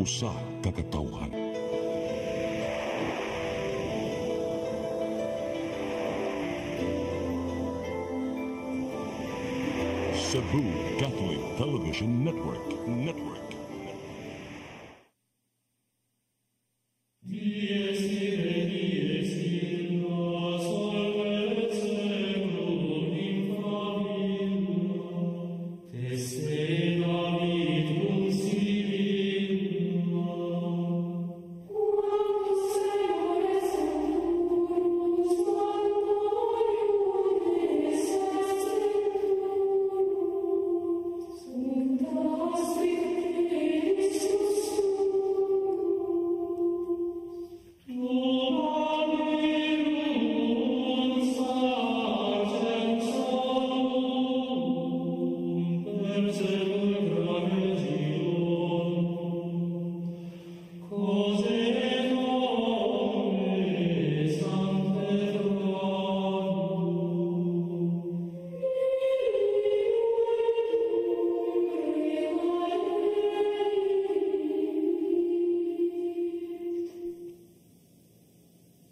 usa ka katawhan. Cebu Catholic Television Network.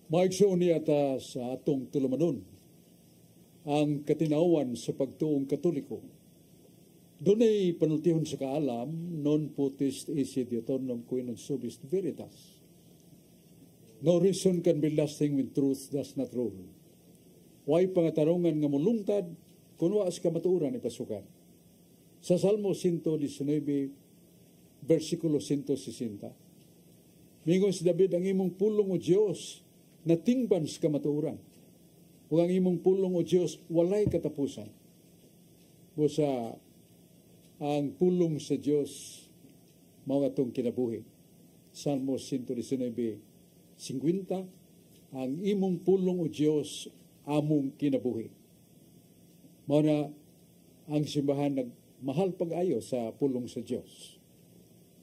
Maigsoon niya ta sa atong tulumanon ang katinawan sa pagtuong Katoliko. Doon ay panultihon sa kaalam, non potest esse Deuteronomium qui non subis veritas. No reason can be lasting when truth does not rule. Way pangatarungan nga mulungtad kung wa sa kamatuoran ni pasukan. Sa Salmo 119, versikulo 160, mingon si David, ang imong pulong o Diyos natingban sa kamatuoran. Ug ang imong pulong o Diyos walay katapusan. Busa ang pulong sa Diyos mao atong kinabuhi. Salmo 119:50, ang imong pulong o Diyos among kinabuhi. Mao na ang simbahan nagmahal pag-ayo sa pulong sa Diyos.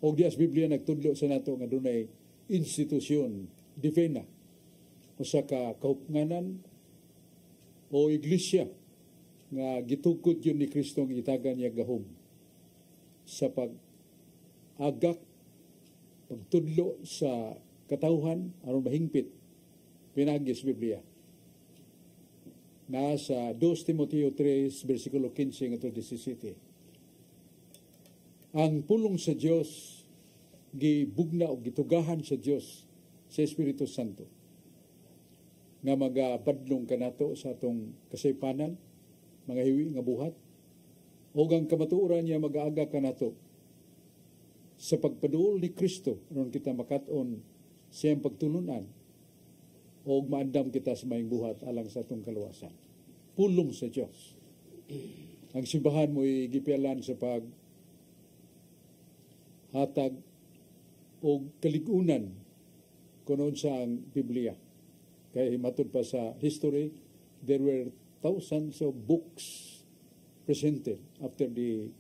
Og dias Biblia nagtudlo sa nato nga dunay institusyon divina, usa ka kahupnganan o iglesia nga gitugkod yun ni Kristo ang itagan niya gahom sa pag-agak, pagtudlo sa katawhan aron mahingpit pinagis Biblia. Nasa 2 Timoteo 3, versikulo 15 at 17. Ang pulong sa Diyos gibugna o gitugahan sa Diyos sa Espiritu Santo nga magabadlong kanato sa atong kasaypanan, mga hiwi nga buhat, o ang kamatuoran niya mag-aaga kanato sa pagpaduol ni Kristo aron kita makaton siyang pagtulunan o maandam kita sa mayong buhat alang sa atong kaluwasan. Pulong sa Diyos. Ang simbahan mo gipialan sa pag hatag o kaligunan kunon sa ang Biblia. Kaya matod pa sa history, there were thousands of books presented after the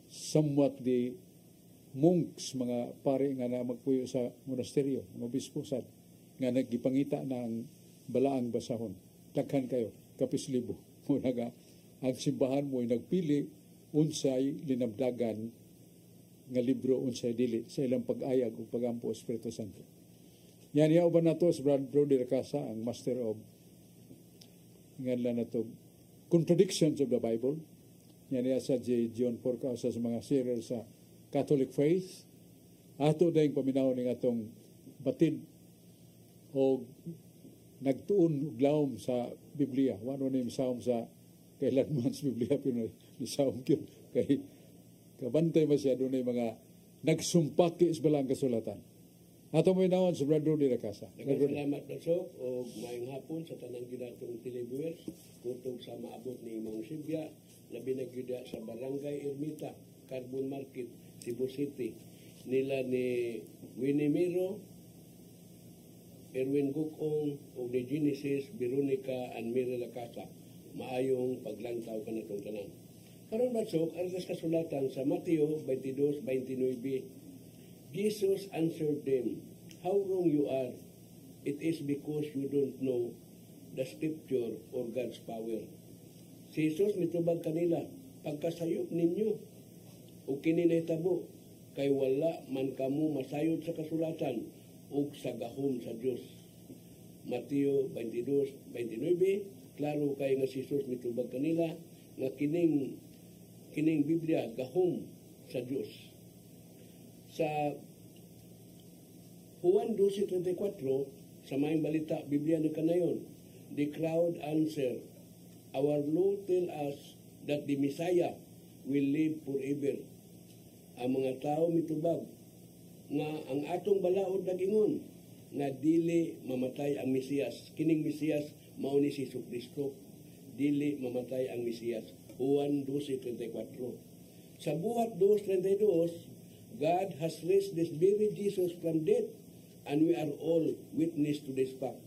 somewhat the monks, mga pare nga na magpuyo sa monasteryo, mga obispo-sad, nga nagipangita ng balaang basahon. Daghan kayo, kapislibo. Muna nga, ang simbahan mo ay nagpili unsay linabdagan nga libro unsay dili sa ilang pag-ayag o pagampo Espiritu Santo. Yan yaw ba nato sa Bro de la Casa, ang master of ngalan na to Contradictions of the Bible. Yan ya sa J. John Porca sa mga serial sa Catholic Faith. Ato dahil paminaw ng atong batid o nagtuon uglaom sa Biblia. Wano na yung saom sa kailanman sa Biblia, pero isaom yun. Kay kabantay masyado na yung mga nagsumpaki sa balang kasulatan. Ato mo inawan sa Brother de la Casa. Salamat na so, o mayang hapon sa tanang ginatong televiewers, kutog sa maabot ni Mang Sibya, labi na gida sa Barangay Ermita, Carbon Market, Cebu City, nila ni Winnie Miro, Erwin Gukong, o ni Genesis, Veronica, and Mira La Casa. Maayong paglantaw ka na itong tanan. Karon ba so, alas kasulatan sa Mateo 22:29, Jesus answered them, "How wrong you are. It is because you don't know the scripture or God's power." Si Jesus mitubag kanila, pagkasayop ninyo, ug kini nahitabo kay wala man kamo masayod sa kasulatan ug sa gahom sa Dios. Mateo 22:29, klaro kay nga si Jesus mitubag kanila nga kining Biblia gahom sa Dios. Sa Juan 12:34, sa maayong balita Biblia ni kanayon, the crowd answered, "Our Lord tell us that the Messiah will live forever." Ang mga tao mitubag nga ang atong balaod nagingon nga dili mamatay ang Mesiyas. Kining Mesiyas mao ni si Jesucristo. Dili mamatay ang Mesiyas. Juan 12:34. Sa buhat 2:32, God has raised this baby Jesus from death, and we are all witness to this fact.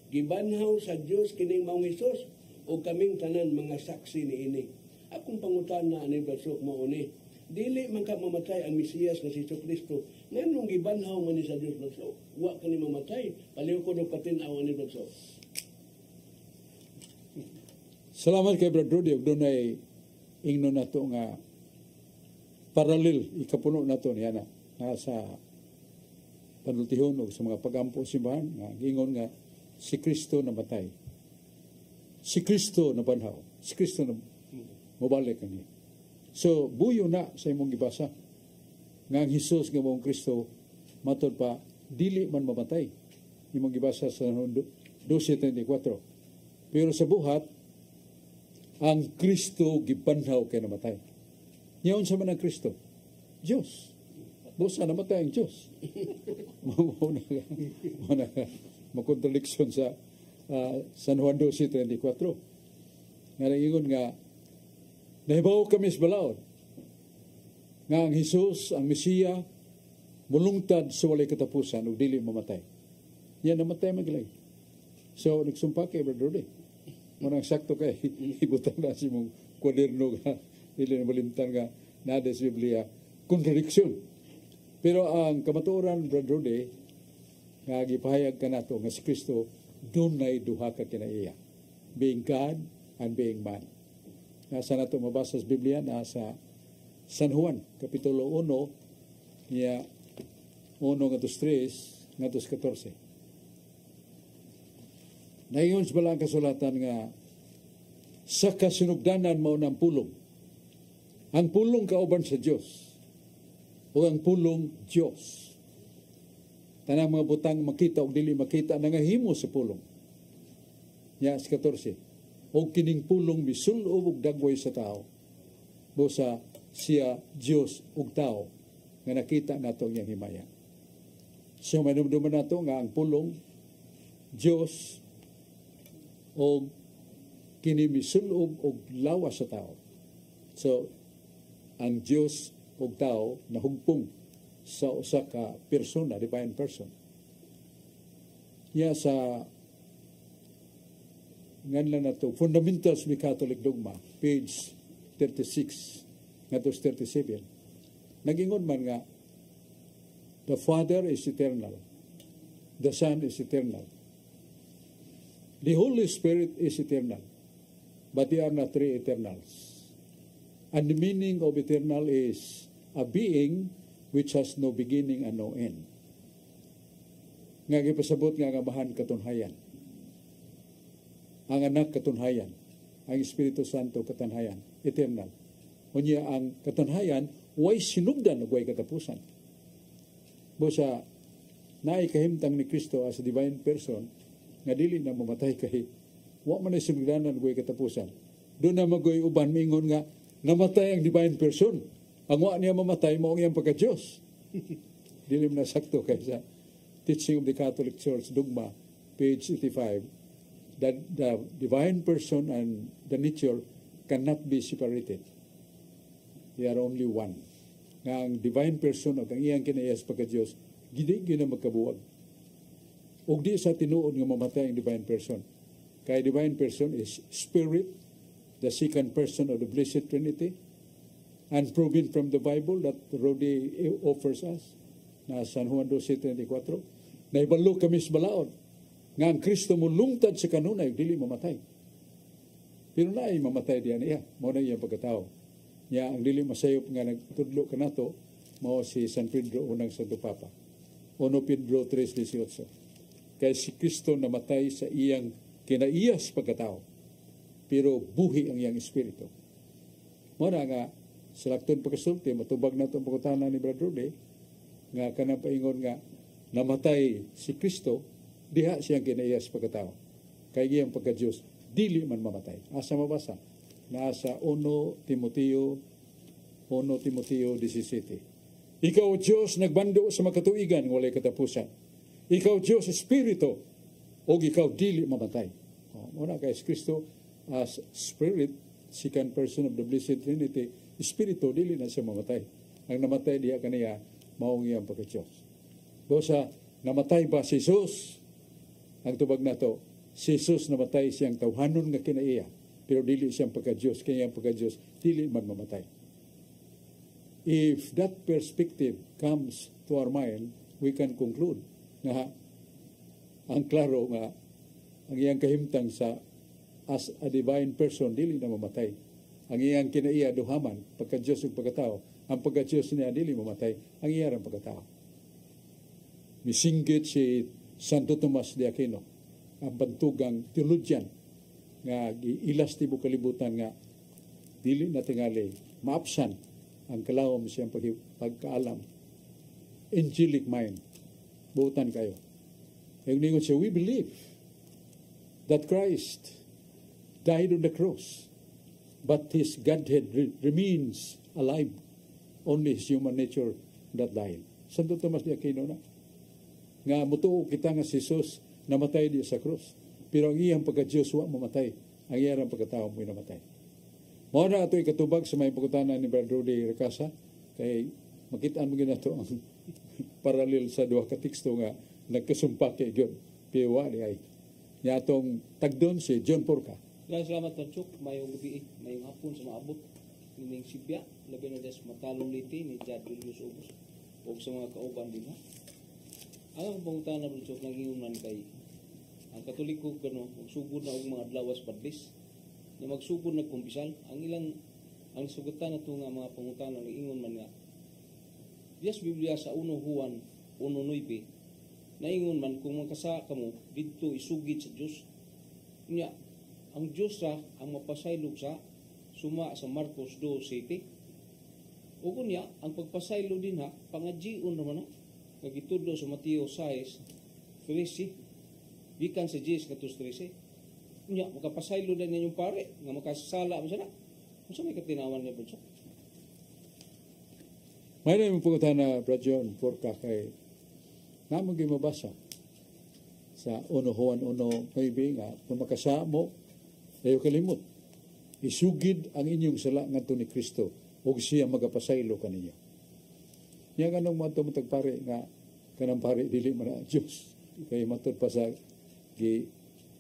Gibanhaw sa Dios kining maong Hesus o kaming tanan mga saksi niini. Akong pangutana ani verso mao ni, dili man ka mamatay ang Mesiyas nga si Jesucristo. Nganong gibanhaw man ni sa Dios verso? Wa kani mamatay. Paliw ko do patin-aw ani verso. Salamat kay Brad Rudy. Doon ay ingno na to nga paralel, ikapuno na to niya na sa panultihon o sa mga pagampo simbahan nga gingon nga si Kristo namatay. Si Kristo nabanhaw. Si Kristo na mabalik kaniya. So, buyo na sa imong gibasa nga ang Hesus nga mong Kristo matod pa dili man mamatay. Imong gibasa sa 12:34. Pero sa buhat ang Kristo gibanhaw kay namatay. Niyaon sa man ang Kristo? Diyos. Busa namatay ang Diyos. Makontradiksyon sa San Juan 12:34. Nga nangingon nga nahibaw kami sa balaod nga ang Hesus, ang Mesiya, mulungtad sa walay katapusan ug dili mamatay. Yan namatay magilay. So nagsumpa kay Brother Rudy. Munang sakto kay ibutang na si mong kwaderno nga dili na malimtan nga nada sa Biblia contradiction. Pero ang kamatuoran Brother Rudy nga gipahayag ka nato nga si Kristo dunay duha ka kinaiya, being God and being man. Nasa nato mabasa sa Biblia nasa San Juan kapitulo 1 niya 1:3 ngadto 14. Naingon sa balang kasulatan nga sa kasinugdanan mao ng pulong. Ang pulong kauban sa Dios o ang pulong Dios. Tanang mga butang makita o dili makita nangahimo sa pulong. Ya sa 14. O kining pulong misulob og dagway sa tao. Busa siya Dios ug tao nga nakita nato iyang himaya. So manumduman nato nga ang pulong Dios o kini misulob og lawas sa tao. So ang Dios ug tao nahugpong sa usa ka persona, divine person. Ya sa nganlan nato Fundamentals of Catholic Dogma, page 36 ngadto 37. Nagingon man nga the Father is eternal, the Son is eternal, the Holy Spirit is eternal, but they are not three eternals. And the meaning of eternal is a being which has no beginning and no end. Nga gipasabot nga amahan katunhayan. Ang anak katunhayan. Ang Espiritu Santo katunhayan. Eternal. Unya ang katunhayan, way sinugdan o way katapusan. Busa, naay kahimtang ni Kristo as a divine person, nga dili na mamatay kay wa man ay sinugdanan way katapusan. Doon na magoy uban mingon nga namatay ang divine person. Ang wa niya mamatay mao ang pagka-Dios. Dili man sakto kay sa Teaching of the Catholic Church Dogma page 85 that the divine person and the nature cannot be separated. They are only one. Nga ang divine person at ang iyang kinayas pagka-Dios gidi gyud magkabuwag. Ug di sa tinuod nga mamatay ang divine person. Kay divine person is spirit, the second person of the Blessed Trinity, and proven from the Bible that Rudy offers us na San Juan 12:34. Naibalo kami sa balaod nga ang Kristo mo lungtad sa kanunay dili mamatay. Pero naay mamatay diyan iya, mao na iyang pagkatao. Nya ang dili masayop nga nagtudlo kanato mao si San Pedro unang Santo Papa. 1 Pedro 3:18. Kay si Kristo namatay sa iyang kinaiyas pagkatao, pero buhi ang iyang espiritu. Muna nga, sa lakton pagkasulti, matubag na itong pagkutana ni Brother Rudy, nga kanang paingon nga, namatay si Kristo, diha siyang kinaiyas pagkatao. Kay iyang pagka-Diyos, dili man mamatay. Asa mabasa? Nasa 1 Timoteo 17. Ikaw, Diyos, nagbando sa makatuigan, walay katapusan. Ikaw, Diyos, Espiritu, o ikaw, dili mamatay. Muna kay Kristo, as Spirit, second person of the Blessed Trinity, Espiritu, dili na siya mamatay. Ang namatay diya kaniya, maong iyang pagka-Diyos. Dosa, namatay ba si Jesus? Ang tubag na to, si Jesus namatay siyang tawhanon nga kinaiya, pero dili siyang pagka-Diyos, kaya ang pagka-Diyos, dili man mamatay. If that perspective comes to our mind, we can conclude na ang klaro nga ang iyang kahimtang sa as a divine person, dili na mamatay. Ang iyang kinaiya duhaman, pagka-Diyos ug pagkatao, ang pagka-Diyos niya dili mamatay, ang iyang pagkatao. Misinggit si Santo Tomas de Aquino, ang bantugang teologyan nga giilas tibuok kalibutan nga dili na tingali maapsan ang kalawom siyang pagkaalam. Angelic mind. Buutan kayo. Yung ningon siya, we believe that Christ died on the cross, but His Godhead remains alive. Only His human nature that died. Santo Tomas de Aquino na. Nga mutuo kita nga si Jesus namatay di sa cross. Pero ang iyang pagka-Diyos wa mamatay. Ang iyang pagkatao mo'y namatay. Mao na ito ikatubag sa may pagkutanan ni Brother Rudy Recasa. Kay makitaan mo gina ito ang paralel sa duha ka teksto nga nagkasumpa kay John. Piwa di ay. Niya itong tagdon si John Porca. Salamat na Chok, mayong gabi, mayong hapon sa maabot. Nining Sibya, labi na des matalong liti ni Jad Julius Ubos. O sa mga kauban din ha. Ang pangutan na Chok, nangingunan kay ang Katoliko gano, magsugod na og mga adlawas padlis. Na magsugod na kumpisal, ang sugutan na ito nga mga pangutan na ingon man nga. Diyas Biblia sa 1 Juan 1:9, naingon man kung makasa ka mo, dito isugid sa Diyos. Nya, ang Diyos ra ang mapasaylog sa suma sa Marcos 2:7. O kunya, ang pagpasaylo din ha, pangadjion naman na, kagitudlo sa Mateo 6:13, gikan sa 10:13. Nya, makapasaylo din ninyong pare, nga makasala mo sana. Kung sa may katinawan niya po, May na yung pagkutan na Brad John Porca kay naman kayo mabasa sa 1 Juan 1:9 nga kung makasa mo, ayaw kalimot. Isugid ang inyong sala ngadto ni Kristo ug siya magapasaylo kaninyo. Nya ganong matag pare nga kanang pare dili man na Dios. Kay matud pa sa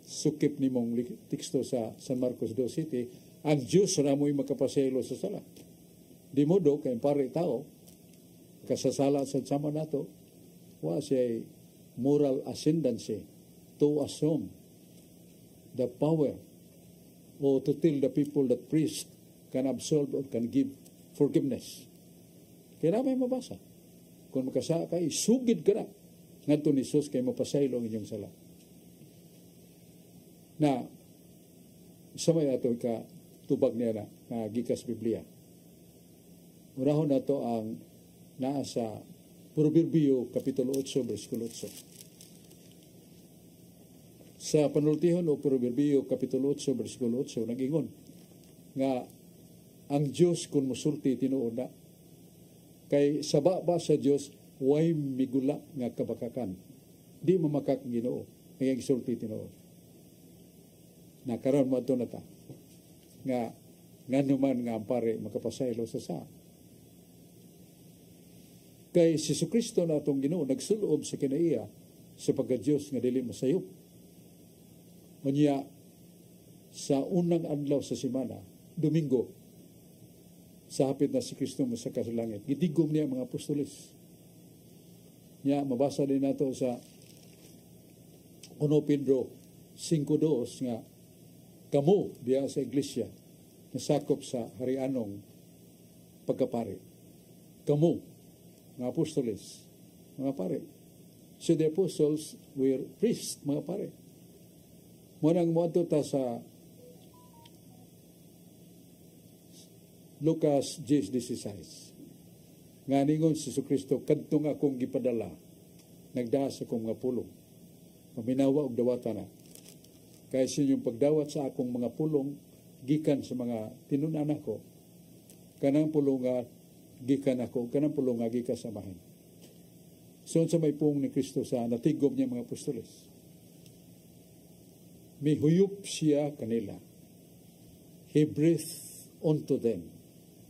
sukip ni mong teksto sa San Marcos 2:7, ang Diyos ra mo'y makapasaylo sa sala. Di mo do kay pare tao kasasala sa sama nato, wa siya moral ascendancy to assume the power or to tell the people that priest can absolve or can give forgiveness. Kaya may mabasa. Kung makasa ka, isugid ka na ngadto ni Jesus kay mapasaylo ang inyong sala. Na isa may ato ka tubag niya na gikas Biblia. Unahon na to ang naa sa Proverbio Kapitulo 8, versikulo 8. Sa panultihon o Proverbio Kapitulo 8, versikulo 8, nag-ingon nga ang Diyos kung musulti tinuod na kay saba ba sa Diyos way migula nga kabakakan. Di mamakak Ginoo kaya gisulti tinuod. Nakaroon mo ito na ta nga naman nga ampare makapasaylo sa kay si Kristo na itong Ginoo nagsulob sa kinaiya sa pagka-Diyos nga dili masayop. Unya sa unang adlaw sa semana, Domingo, sa hapit na si Kristo mo sa kasulangit, gitigom niya mga apostoles. Nya mabasa din nato sa 1 Pedro 5:2 nga kamo diya sa iglesia nasakop sa harianong pagkapare. Kamu, mga apostoles, mga pare. So the apostles were priests, mga pare. Munang muadto ta sa Lucas 10:16. Nga ningon si Kristo, kadtong akong gipadala, nagdaas akong mga pulong. Paminawa og dawata na. Kaya sa inyong pagdawat sa akong mga pulong, gikan sa mga tinunan ako, kanang pulong nga gikan ako, kanang pulong nga gikan sa amahan. So sa may pung ni Kristo sa natigom niya mga apostoles. Mihuyop siya kanila. He breathed unto them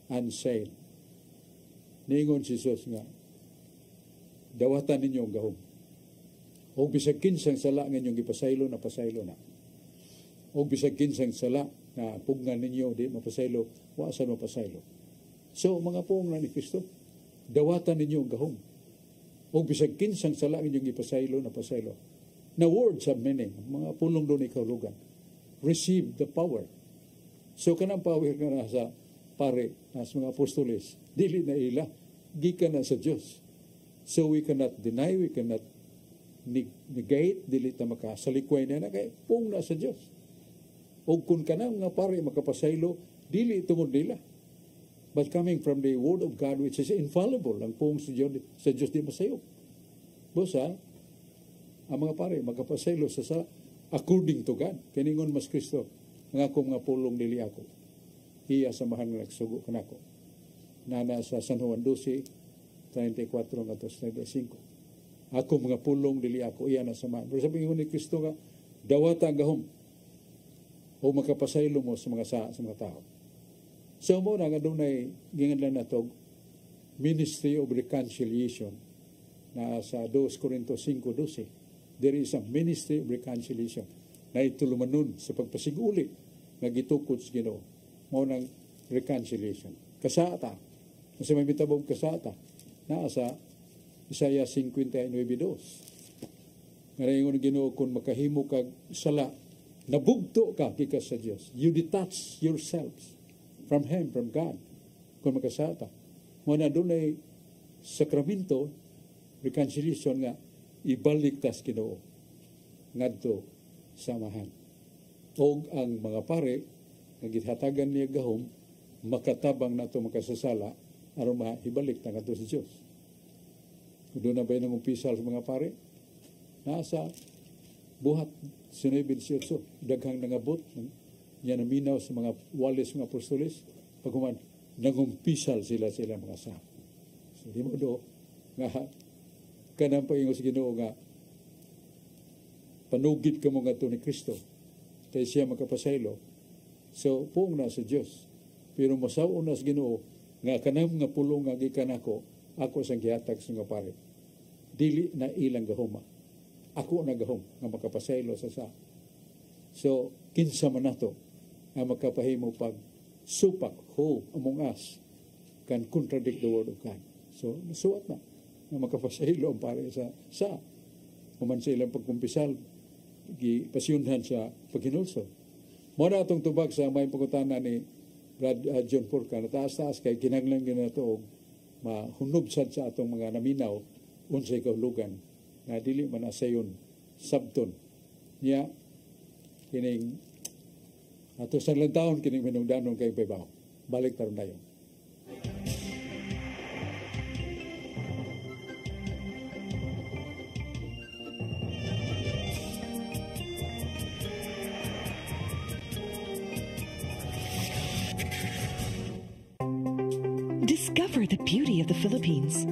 and said, ningon si Jesus nga, dawatan ninyo ang gahom. O bisag kinsang sala nga inyong ipasaylo na pasaylo na. O bisag kinsang sala na pugnan ninyo di mapasaylo, waasan mapasaylo. So mga pung na ni Kristo, dawatan ninyo ang gahom. O bisag kinsang sala nga inyong ipasaylo na pasaylo. Na words have meaning, mga pulong doon ikahulugan. Receive the power. So kanang power ka na sa pare, as mga apostoles, dili na ila, gikan na sa Diyos. So we cannot deny, we cannot negate, dili ta makasalikway na kay pung na sa Diyos. O kung kanang mga pare makapasaylo, dili tungod nila. But coming from the Word of God, which is infallible, ang pung sa Diyos di masayop. Busa, ang mga pare makapasaylo sa according to God. Kiningon mas Kristo, nga akong mga pulong dili ako. Iya samahan nga nagsugo kanako. Nana sa San Juan 12:34-35. Ako mga pulong dili ako, iya na samahan. Pero sabi ni Kristo nga, dawata ang gahom o makapasaylo mo sa mga tao. So mo na nga doon ay ginganlan na ito, Ministry of Reconciliation, na sa 2 Corintios 5:12. There is a Ministry of Reconciliation na itulumanon sa pagpasiguli nga gitukod sa Ginoo. Mo ng reconciliation. Kasata. Kasi may mitabog kasata. Na sa Isaiah 59:2. Ngayon ng Ginoo kung makahimo kag sala, nabugto ka gikas sa Dios. You detach yourselves from Him, from God. Kung makasata. Mo na doon ay sakramento, reconciliation nga ibalik tas Ginoo ngadto samahan. Og ang mga pare nga gihatagan niya gahom makatabang nato makasasala aron mahibalik ta ngadto sa Dios. Doon na ba nang umpisal sa mga pare? Nasa buhat 19:18 daghang nangabot niya naminaw sa mga walis mga apostoles paghuman nangumpisal sila mga sa. So di mo do nga kanang paingon sa Ginoo nga panugid ka mo nga to ni Kristo tay siya makapasaylo. So puong na sa Dios pero masaw na sa Ginoo nga kanang nga pulong nga gikan ako sang gihatag sa mga pare dili na ilang gahoma ako na gahom nga makapasaylo sa. So kinsa man nato nga makapahimo pag supak who among us can contradict the word of God. So nasuot na nga makapasaylo ang pare sa kuman sa ilang pagkumpisal gipasyunhan sa paghinulso. Mo na atong tubag sa may pagutana ni Brad John Porca na taas-taas kay kinahanglan gyud nato og mahunob sad sa atong mga naminaw unsay kahulugan nga dili man asayon sabton niya kining ato sa taon kining minungdanon kay paybaw balik taron dayon. Discover the beauty of the Philippines.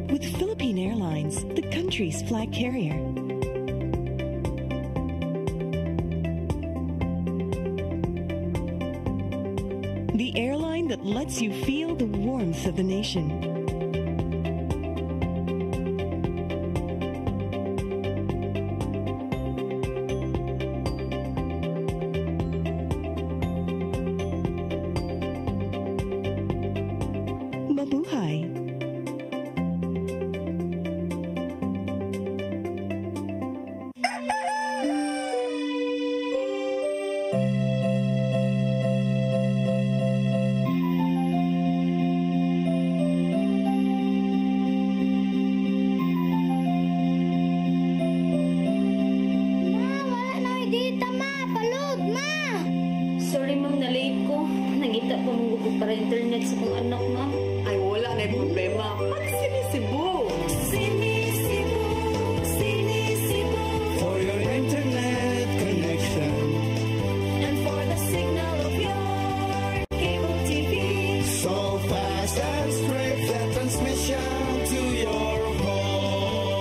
With Philippine Airlines, the country's flag carrier. The airline that lets you feel the warmth of the nation. para internet sa kong anak, ma'am. Ay, wala na problema. Mag-Sinisibo. Sinisibo, Sinisibo. For your internet connection And for the signal of your cable TV. so fast and straight, the transmission to your home.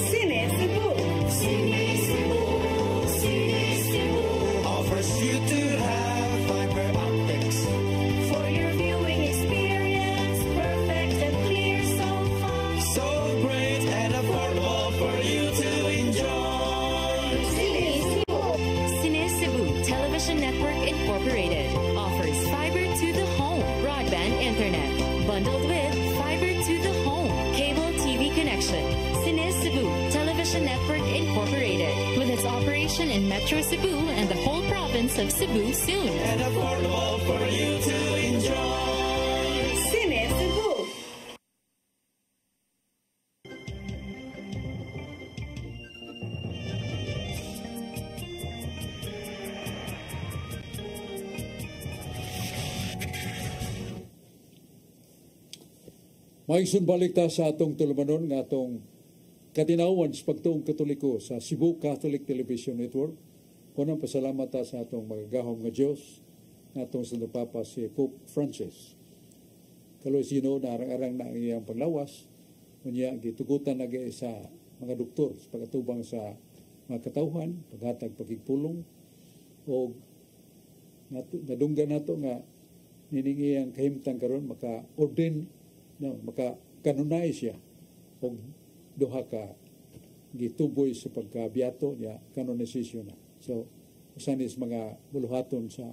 Sinisibo. Sinisibo, Sinisibo. Offers you to have fiber optics. For your viewing experience, perfect and clear so far. So great and affordable for you to enjoy. Sinisibo. Sinisibu Television Network Incorporated offers fiber to the home broadband internet bundled with fiber to the home cable TV connection. Sinisibu Television Network Incorporated with its operation in Metro Cebu and the whole province of Cebu soon. And affordable for you to enjoy. Sinisibo. Maisun balik ta sa atong tulumanon nga atong katinawan sa pagtuong Katoliko sa Cebu Catholic Television Network. Kunang pasalamat ta sa atong magagahom nga Diyos nga atong sa Papa si Pope Francis. Kalosino na arang-arang na ang iyang paglawas, unya gitugutan na sa mga doktor sa pagkatubang sa mga katawhan, paghatag pagigpulong, o nadunggan nato nga nining iyang kahimtang karon maka-ordain no, maka-kanunay siya og duha ka gituboy sa pagkabiyato niya kanonisasyon na. So usan is mga buluhaton sa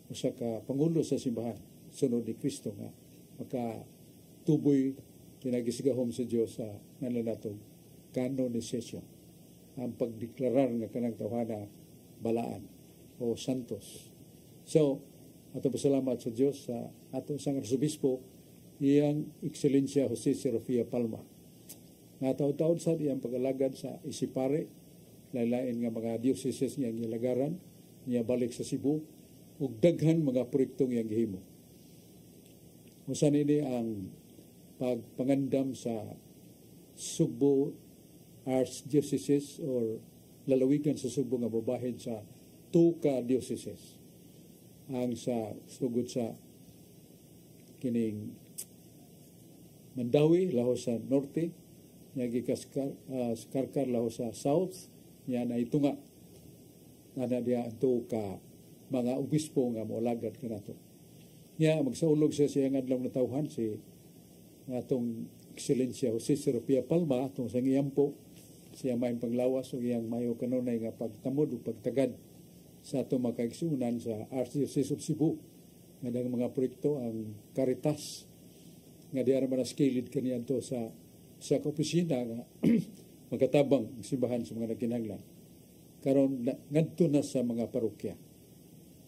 usa ka pangulo sa simbahan sunod ni Kristo nga makatuboy pinagisigahom sa Dios sa nananatong kanonisasyon ang pagdeklarar nga kanang tawhana balaan o santos. So ato pasalamat sa Dios sa ato sang arsobispo iyang Ekscelensya Jose Serafia Palma. Nga taon-taon sa iyang pag-alagad sa Isipare, lain nga mga dioceses niyang ilagaran, niya balik sa Cebu, ug daghan mga proyektong iyang gihimo. Usan ini ang pagpangandam sa Sugbo Archdiocese or lalawigan sa Sugbo nga babahin sa 2 ka dioceses. Ang sa sugod sa kining Mandawi, laho sa norte, niya Karkar, laho sa south, niya na itunga. Nana diya ito ka mga obispo nga moalagad ka nato. Niya magsaulog sa siyang adlaw na tawhan si atong Ekscelensya Jose Serapia Palma, atong sang iyampo, siya may panglawas o iyang mayo kanunay nga pagtamod o pagtagad sa atong makaigsunan sa Archdiocese of Cebu. Nga ng mga proyekto ang Caritas, nga diya naman na-scaled kaniyan to sa opisina nga magkatabang ang simbahan sa mga nagkinahanglan. Karon ngadto na sa mga parokya.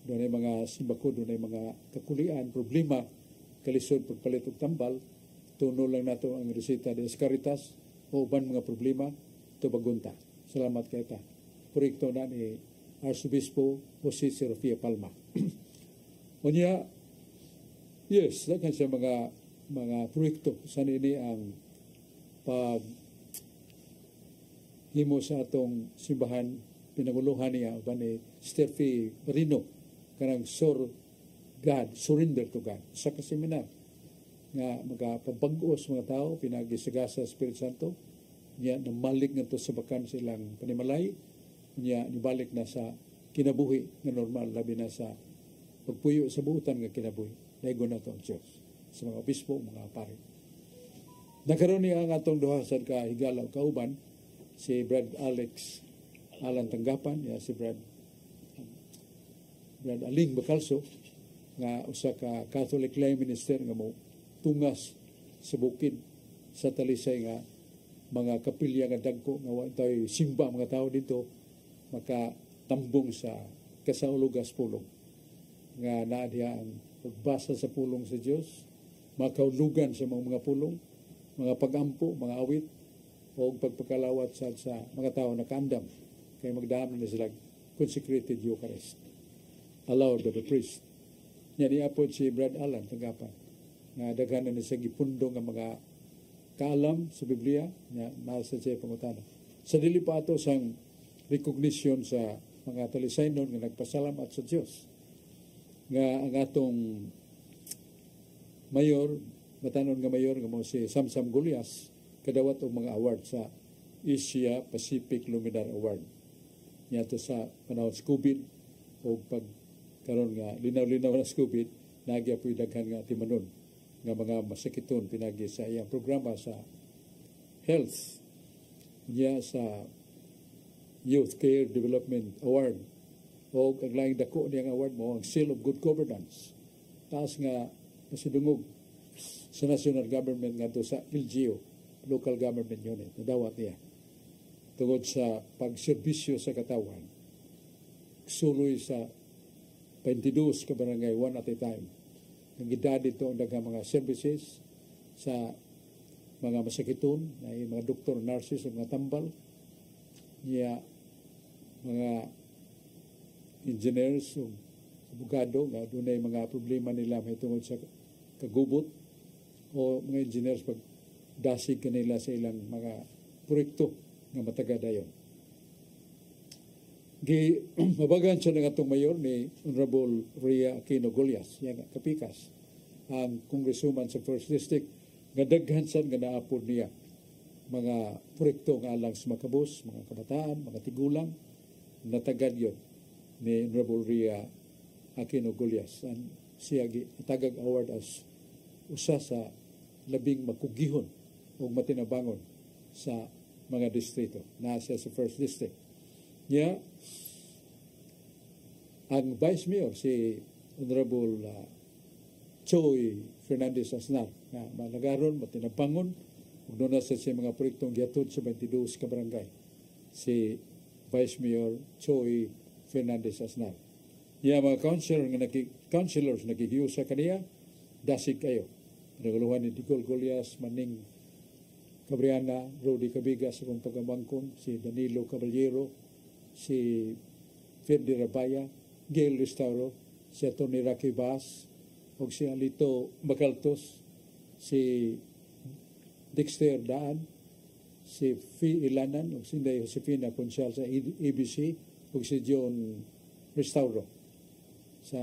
Doon ay mga simbako, doon ay mga kakulian, problema, kalisod, pagpalit og tambal, tuno lang nato ang resita de Caritas o uban mga problema, ito bagunta. Salamat kay ta. Proyekto na ni Arsobispo Jose Serafia Palma. Unya, yes, daghan siya mga proyekto sa nini ang pag himo sa atong simbahan pinaguluhan niya ba ni Steffi Marino kanang surrender to God sa kaseminar nga magapabag-os mga tao pinagisagasa sa Espiritu Santo niya namalik nga to sa bakan silang panimalay niya nibalik na sa kinabuhi nga normal labi na sa pagpuyo sa buutan nga kinabuhi daygon na to ang Diyos sa mga obispo, mga pare. Nakaroon niya ang atong duha sa kahigalaw kauban, si Brad Alex Alan Tanggapan, ya, si Brad Aling Bacalso, nga usa ka Catholic lay minister nga mo tungas sa bukid sa talisay nga mga kapilya nga dagko nga wa tayo simba mga tao dito makatambong sa kasaulugas pulong nga naa diha ang pagbasa sa pulong sa Dios, makaulugan sa mga pulong, mga pagampo, mga awit, o pagpagkalawat sa mga tao na kandam, kaya magdaan na sila consecrated Eucharist, allowed by the priest. Niya niapod si Brad Allen tanggapan nga daghanan ni sa gipundo nga mga kaalam sa Biblia nga nasa siya pangutana. Sa dili pa ato sang recognition sa mga talisaynon nga nagpasalamat sa Dios nga ang atong mayor, matanon nga mayor nga mo si Samsam Gulyas kadawat og mga award sa Asia Pacific Luminar Award. Niya to sa panahon sa COVID o pag karon nga linaw-linaw na sa COVID, nagyapoy daghan nga timanon nga mga masakiton pinagi sa iyang programa sa health niya sa Youth Care Development Award o ang laing dako niyang award mo ang Seal of Good Governance. Taas nga nasidungog sa national government nga to sa LGU, Local Government Unit, nadawat niya tungod sa pagserbisyo sa katawan suloy sa 22 ka barangay one at a time. Ang gidad dito ang daghang mga services sa mga masakiton, na mga doktor, nurses, mga tambal, niya mga engineers, abogado, nga dunay mga problema nila may tungod sa kagubot o mga engineers pag dasig kanila sa ilang mga proyekto nga matagadayon. Mabagan siya ng atong mayor ni Honorable Rhea Aquino Gulyas, yan kapikas, ang congresswoman sa 1st District, nga daghan siya nga naapod niya mga proyekto nga alang sa mga kabus, mga kabataan, mga tigulang, natagad yun ni Honorable Rhea Aquino Gulyas. Siya natagag award as usa sa labing makugihon o matinabangon sa mga distrito na siya sa 1st District. Niya, ang Vice Mayor, si Honorable Choy Fernandez Asnar, na malagaron, matinabangon, ug doon na sa mga proyektong gihatod sa 22 ka barangay. Si Vice Mayor Choy Fernandez Asnar. Niya, mga councilors nakikiusa kaniya, dasig kayo. Naguluhan ni Nicole Gulyas, Maning Cabriana, Rodi Cabigas, akong tagamangkon, si Danilo Caballero, si Ferdi Rabaya, Gail Restauro, si Tony Rocky Bass, o si Alito Bacaltos, si Dexter Daan, si Fi Ilanan, o si Inday Josefina Conchal sa ABC, o si John Restauro sa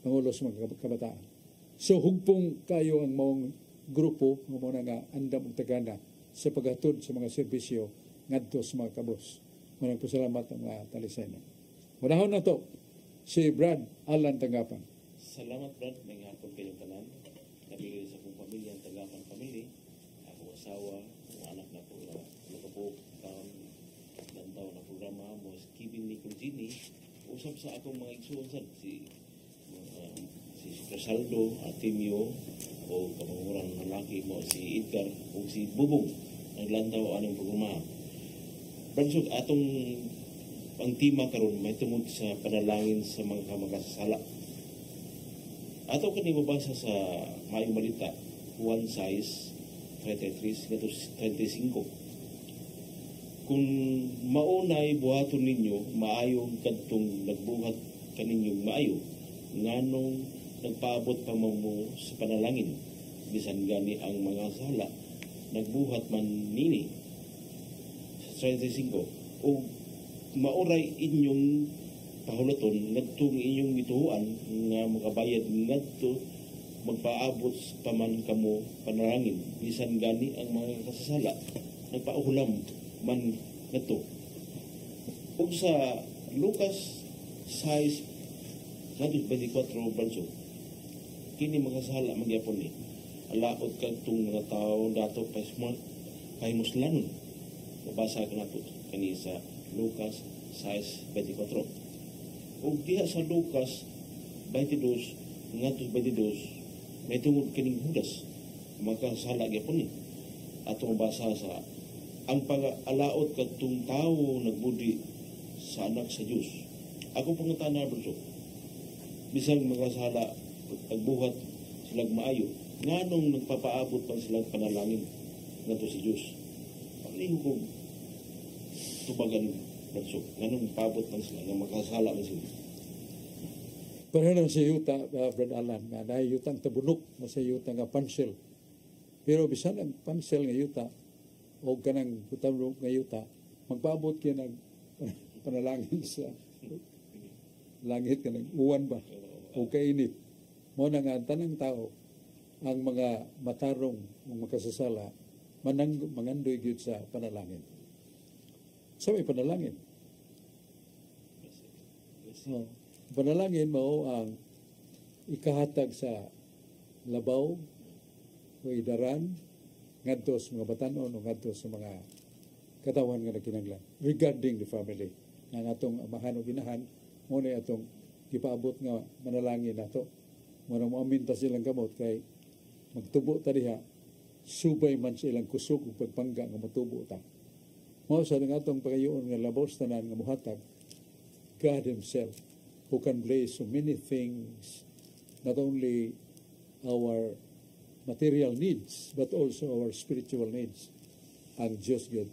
Pangulos mga kabataan. So hugpong kayo ang mong grupo ng mga nga andam og tagana sa paghatod sa mga serbisyo ngadto sa mga kabos. Maraming pasalamat ang mga talisaynon. Unahon na to, si Brad Allen Tanggapan. Salamat Brad, may hapon kayong tanan. Nabigay sa akong pamilya, ang Tanggapan family, akong asawa, ang anak na po na nakapok lantaw na programa mo, si Kevin Nicolini, usap sa akong mga igsuunsan, si Casaldo, Artemio, o kamangurang lalaki mo, si Edgar, o si Bubong, ang lantaw anong programa. Bransog, atong ang tema karon may tungod sa panalangin sa mga makasasala. Ato kani mabasa sa Maayong Balita, 1 size 33 ngadto 35. Kung maunay buhaton ninyo maayong kadtong nagbuhat kaninyong maayo, nganong nagpaabot pa mo sa panalangin bisan gani ang mga sala nagbuhat man nini. 35 o mauray inyong pahulaton ngadtong inyong gituhuan nga makabayad ngadto magpaabot pa man kamo panalangin bisan gani ang mga kasasala nagpauhulam man ngadto. Ug sa Lucas 6:24 Branso, kini makasala magyapon ni alaot kadtong mga tao dato pahimuslanon. Mabasa ka nato kani sa Lucas 6:24. Ug diha sa Lucas 22 ngadto 22 may tungod kining Judas makasala gyapon ni. Ato mabasa sa ang pag-alaot kadtong tawo nagbudi sa anak sa Dios. Ako pangutana bro, bisang makasala pagbuhat silang maayo, nganong nagpapaabot pa silang panalangin ngadto sa Dios. Pagliho ko tubagan bro, nganong paabot pa sila nga makasala man sila. Pero na sa yuta, Brad Alan, nga dahil yuta ang tabunok, sa yuta nga pansel. Pero bisan ang pansel nga yuta, o kanang tabunok nga yuta, magpaabot ka ng panalangin sa langit ka ng uwan ba? O kainit. Mo na nga ang tanang tao, ang mga matarong, mga makasasala, mangandoy gyud sa panalangin. Sa may panalangin. Panalangin mo ang ikahatag sa labaw o idaran ngadto sa mga batanon o ngadto sa mga katawan nga nagkinahanglan regarding the family nga atong amahan o ginahan mo na atong gipaabot nga manalangin nato mo na moaminta silang kamot kay magtubo ta diha subay man sa ilang kusog ug pagpangga nga motubo ta mo sa atong pagayoon nga labaw tanan nga mohatag God Himself who can bless so many things, not only our material needs, but also our spiritual needs. Ang Diyos God,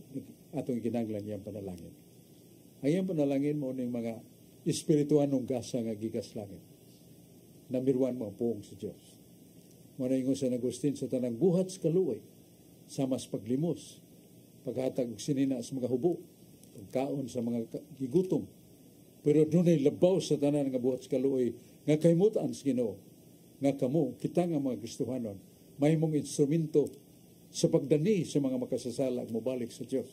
atong kinanglan niyang panalangin. Ang iyang panalangin mo ng mga espirituanong gasa nga gikas langit. Number 1 mo ang puong sa Diyos. Muna yung sa Agustin sa tanang buhat sa kaluoy, sa mas paglimos, paghatag sinina sa mga hubo, pagkaon sa mga gigutom, pero dunay labaw sa tanan nga buhat sa kaluoy nga kahimutan sa Ginoo nga kamo kita nga mga Kristohanon mahimong instrumento sa pagdani sa mga makasasala ug mobalik sa Dios.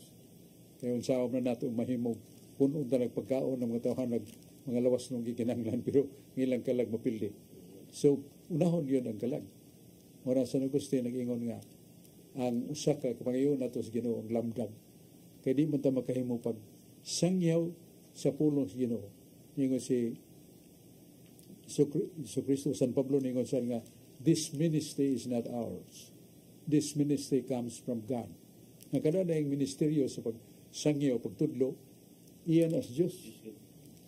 Kaya unsawam na nato mahimong punon ta nagpagkaon ng mga tawhan mga lawas nung gikinahanglan pero ilang kalag mapildi. So unahon yun ang kalag. Mura sa Agustin nag-ingon nga ang usa ka kapangayon nato sa Ginoo ang lamdag. Kay di man ta makahimo pag sangyaw sa pulong sa Ginoo. Ningon si Kristo, San Pablo ningon sa nga, this ministry is not ours. This ministry comes from God. Nakada na yung ministeryo sa pagsangyo, pagtudlo, iyan as Diyos.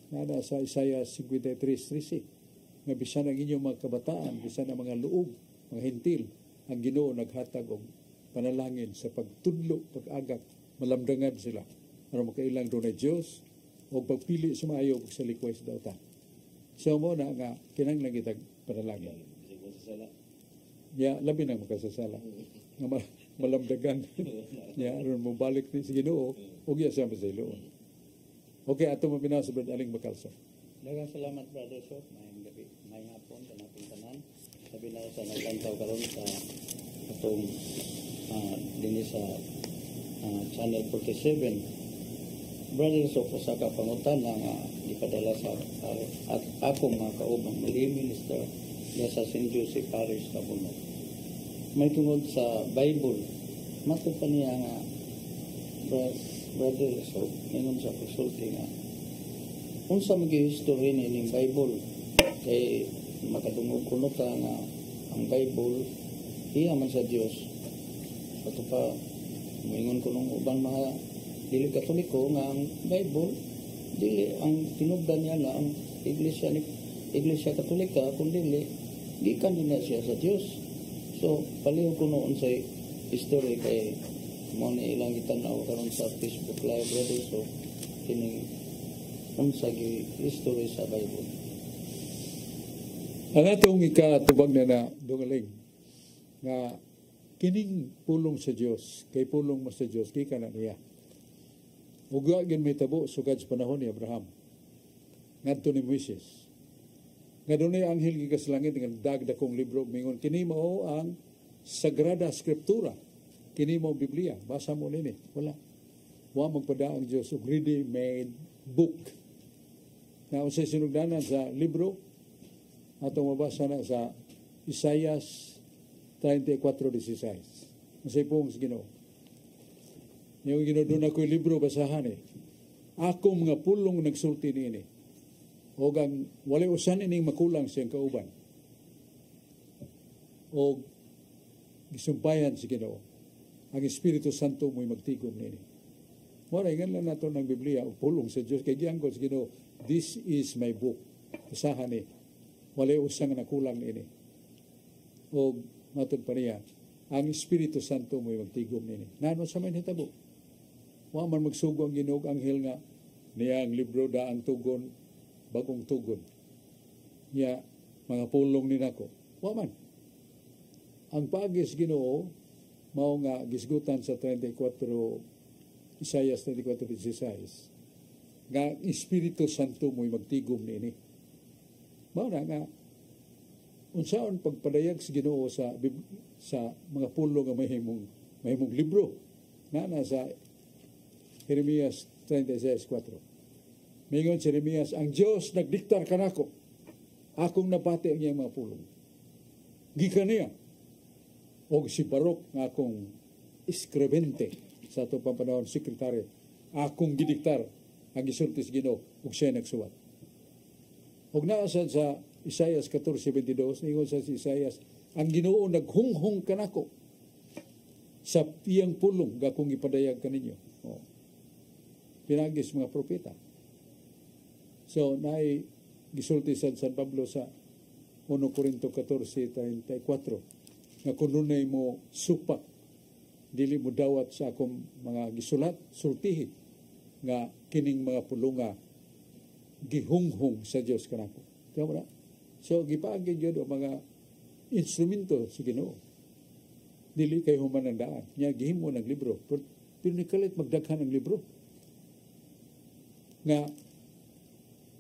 Nada sa Isaiah 53:13 nga bisan ang inyong mga kabataan, bisan ang mga luog, mga hintil, ang Ginoo naghatag og panalangin sa pagtudlo, pag-agak, malamdangan sila. Para makailang doon na Diyos, o pagpili sa maayo sa likway sa dauta. So mo na nga kinahanglan kitag panalangin. Ya, labi nang makasasala. Nga malamdagan. Ya, aron mo balik ni sa Ginoo ug ya sa Iloo. Okay, ato mabinaw sa Brad Aling Bacalso. Daghang salamat Brother Shop, mayong gabi, mayong hapon sa nating tanan. Sabi na sa naglantaw karon sa atong dinhi sa Channel 47. Brothers of Osaka pangutan nga ipadala sa at akong mga kaubang mali minister niya sa St. Joseph Parish Tabunok. May tungod sa Bible, mato pa niya nga brothers of ingon sa pasulti nga unsa magi-history ni ning Bible kay makadungog kuno ta nga ang Bible iya man sa Dios. Ato pa moingon ko nung ubang mga dili Katoliko nga ang Bible dili ang tinubdan niya na ang Iglesia Katolika kundi gikan din na siya sa Dios. So palihog ko noon sa history kay mo na ilang gitanaw karon sa Facebook live brother so kining unsa gi history sa Bible. Ang atong ikatubag na dungaling nga kining pulong sa Dios kay pulong mo sa Dios gikan na niya. Ug gin may tabo sugad sa panahon ni Abraham. Ngadto ni Moises. Nga dunay anghel gikas langit nga dagdakong libro mingon kini mao ang Sagrada Scriptura. Kini mao Biblia. Basa mo nini. Wala. Wa magpada ang Dios og ready-made book. Na unsay sinugdanan sa libro atong mabasa na sa Isaiah 34:16. Unsay pong sa Ginoo. Yung ginudun ako'y libro basahan Ako mga pulong nagsulti niini. O gang walay usan ining makulang siyang kauban. O gisumpayan si Ginoo. Ang Espiritu Santo mo'y magtigom niini. Mora ingan lang nato ng Biblia o pulong sa Dios kay giangkon si Ginoo. This is my book. Basahan walay usang nakulang niini. O matod pa niya. Ang Espiritu Santo mo'y magtigom niini. Nano sa may hitabo? Wa man magsugo ang Ginoo anghel nga niya ang libro da ang tugon bagong tugon. ya mga pulong ni nako. Wa man. Ang pagis Ginoo mao nga gisgutan sa 34 Isaias 34:16 nga Espiritu Santo mo'y magtigom niini. Mao na nga unsaon pagpadayag sa Ginoo sa mga pulong nga mahimong libro na sa Jeremias 36:4. Mingon si Jeremias, ang Dios nagdiktar kanako, akong napati ang iyang mga pulong. Gikan niya, o si Baruch nga akong iskribente sa itong pampanahon, sekretary, akong gidiktar ang gisulti sa Ginoo ug siya nagsuwat. Ug naasad sa Isaiah 14:22, ningon sa si Isaiah, ang Ginoo naghunghong kanako sa iyang pulong nga akong ipadayag kaninyo. Oh. Pinagis mga propeta. So, naay gisulti sa San Pablo sa 1 Corinto 14:34 nga kung nunay mo supak dili mo dawat sa akong mga gisulat sultihi nga kining mga pulunga gihunghong sa Dios kanako. Tama na? So gipaagi gyud ang mga instrumento sa Ginoo. Dili kay humanandaan. Nya gihimo ng libro. Pero nikalit magdaghan ng libro. Nga